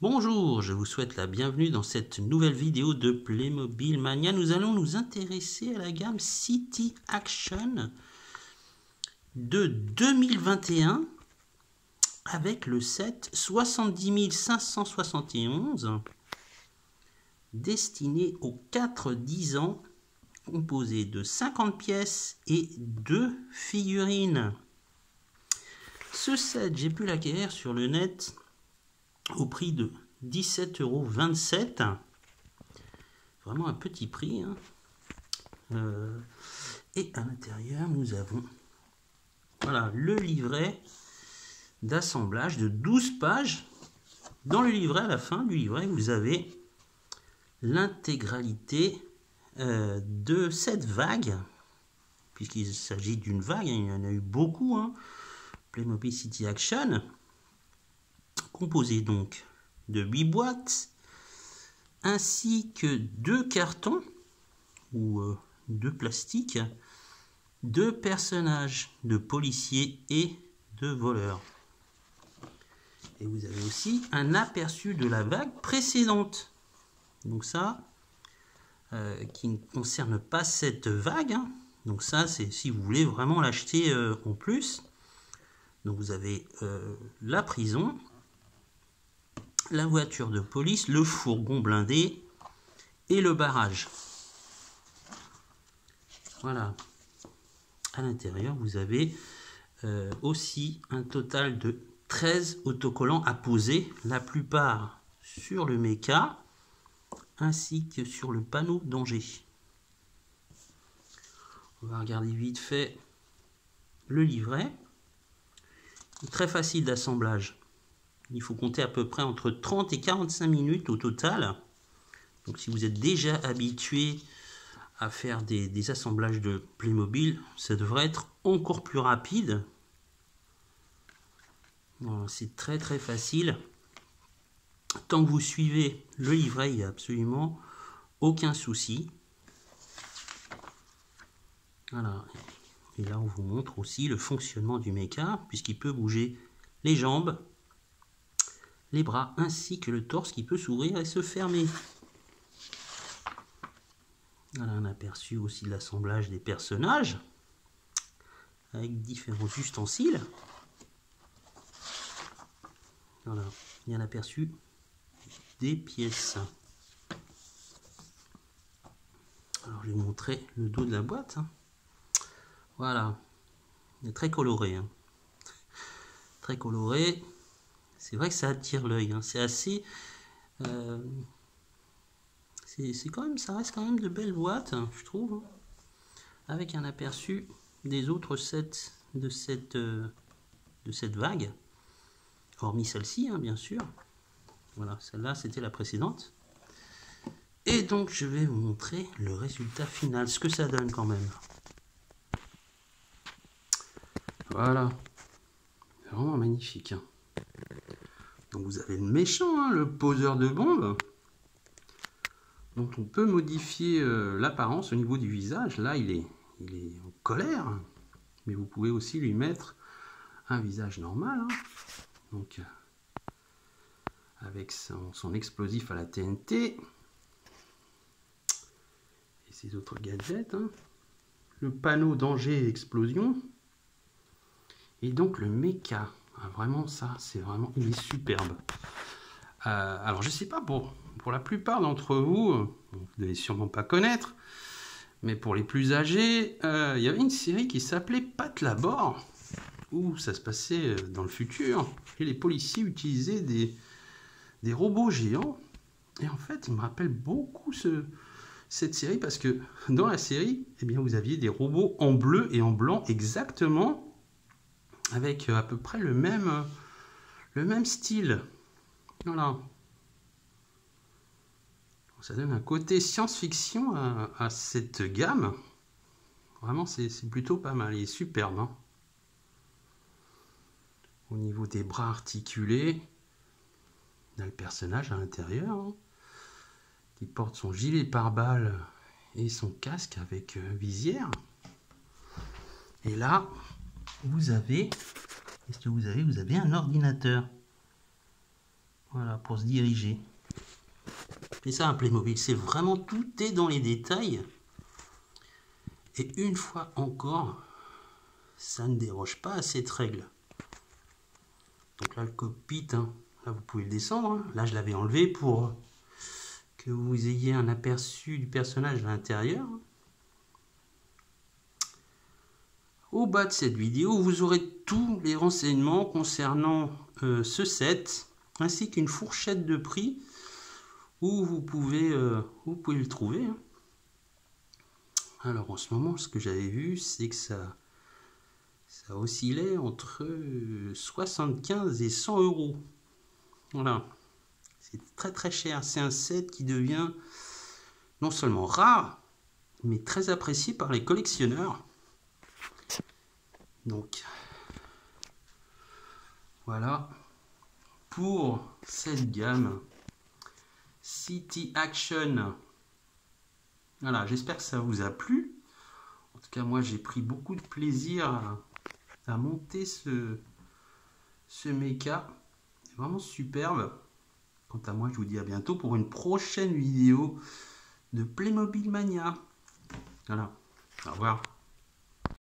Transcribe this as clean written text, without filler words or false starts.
Bonjour, je vous souhaite la bienvenue dans cette nouvelle vidéo de Playmobil Mania. Nous allons nous intéresser à la gamme City Action de 2021 avec le set 70 571 destiné aux 4-10 ans, composé de 50 pièces et 2 figurines. Ce set, j'ai pu l'acquérir sur le net au prix de 17,27 €. Vraiment un petit prix. Et à l'intérieur, nous avons le livret d'assemblage de 12 pages. Dans le livret, à la fin du livret, vous avez l'intégralité de cette vague, puisqu'il s'agit d'une vague, il y en a eu beaucoup, Playmobil City Action, composé donc de 8 boîtes, ainsi que 2 cartons, ou 2 plastiques, 2 personnages de policiers et de voleurs. Et vous avez aussi un aperçu de la vague précédente. Donc ça, qui ne concerne pas cette vague. Donc ça, c'est si vous voulez vraiment l'acheter en plus. Donc vous avez la prison, la voiture de police, le fourgon blindé et le barrage. Voilà. À l'intérieur, vous avez aussi un total de 13 autocollants à poser, la plupart sur le mecha ainsi que sur le panneau danger. On va regarder vite fait le livret. Très facile d'assemblage. Il faut compter à peu près entre 30 et 45 minutes au total. Donc si vous êtes déjà habitué à faire des assemblages de Playmobil, ça devrait être encore plus rapide. Bon, c'est très facile. Tant que vous suivez le livret, il n'y a absolument aucun souci. Voilà. Et là, on vous montre aussi le fonctionnement du mecha, puisqu'il peut bouger les jambes, les bras, ainsi que le torse qui peut s'ouvrir et se fermer. Voilà un aperçu aussi de l'assemblage des personnages, avec différents ustensiles. Voilà, il y a un aperçu des pièces. Alors, je vais vous montrer le dos de la boîte. Voilà, il est très coloré. Très coloré. C'est vrai que ça attire l'œil. C'est assez... c'est quand même, ça reste quand même de belles boîtes, je trouve. Avec un aperçu des autres sets de cette vague. Hormis celle-ci, bien sûr. Voilà, celle-là, c'était la précédente. Et donc, je vais vous montrer le résultat final, ce que ça donne quand même. Voilà. Vraiment magnifique. Donc, vous avez le méchant, le poseur de bombes. Donc, on peut modifier l'apparence au niveau du visage. Là, il est en colère. Mais vous pouvez aussi lui mettre un visage normal. Donc, avec son explosif à la TNT. Et ses autres gadgets. Le panneau danger et explosion. Et donc, le mecha. Vraiment, ça, c'est vraiment... Il est superbe. Alors, je sais pas, pour la plupart d'entre vous, vous devez sûrement pas connaître, mais pour les plus âgés, il y avait une série qui s'appelait Pat Labor, où ça se passait dans le futur, et les policiers utilisaient des robots géants. Et en fait, il me rappelle beaucoup cette série, parce que dans la série, eh bien, vous aviez des robots en bleu et en blanc exactement, avec à peu près le même style. Voilà. Ça donne un côté science-fiction à cette gamme. Vraiment, c'est plutôt pas mal. Il est superbe. Au niveau des bras articulés, on a le personnage à l'intérieur, qui porte son gilet pare-balles et son casque avec visière. Et là, vous avez... Qu'est-ce que vous avez? Vous avez un ordinateur. Voilà, pour se diriger. Et ça, un Playmobil, c'est vraiment tout est dans les détails. Et une fois encore, ça ne déroge pas à cette règle. Donc là, le cockpit, hein, là, vous pouvez le descendre. Hein. Là, je l'avais enlevé pour que vous ayez un aperçu du personnage à l'intérieur. Au bas de cette vidéo, vous aurez tous les renseignements concernant ce set, ainsi qu'une fourchette de prix où vous pouvez le trouver. Hein. Alors en ce moment, ce que j'avais vu, c'est que ça oscillait entre 75 et 100 euros. Voilà, c'est très très cher. C'est un set qui devient non seulement rare, mais très apprécié par les collectionneurs. Donc voilà pour cette gamme City Action. Voilà, j'espère que ça vous a plu. En tout cas, moi j'ai pris beaucoup de plaisir à monter ce mecha. C'est vraiment superbe. Quant à moi, je vous dis à bientôt pour une prochaine vidéo de Playmobil Mania. Voilà, au revoir.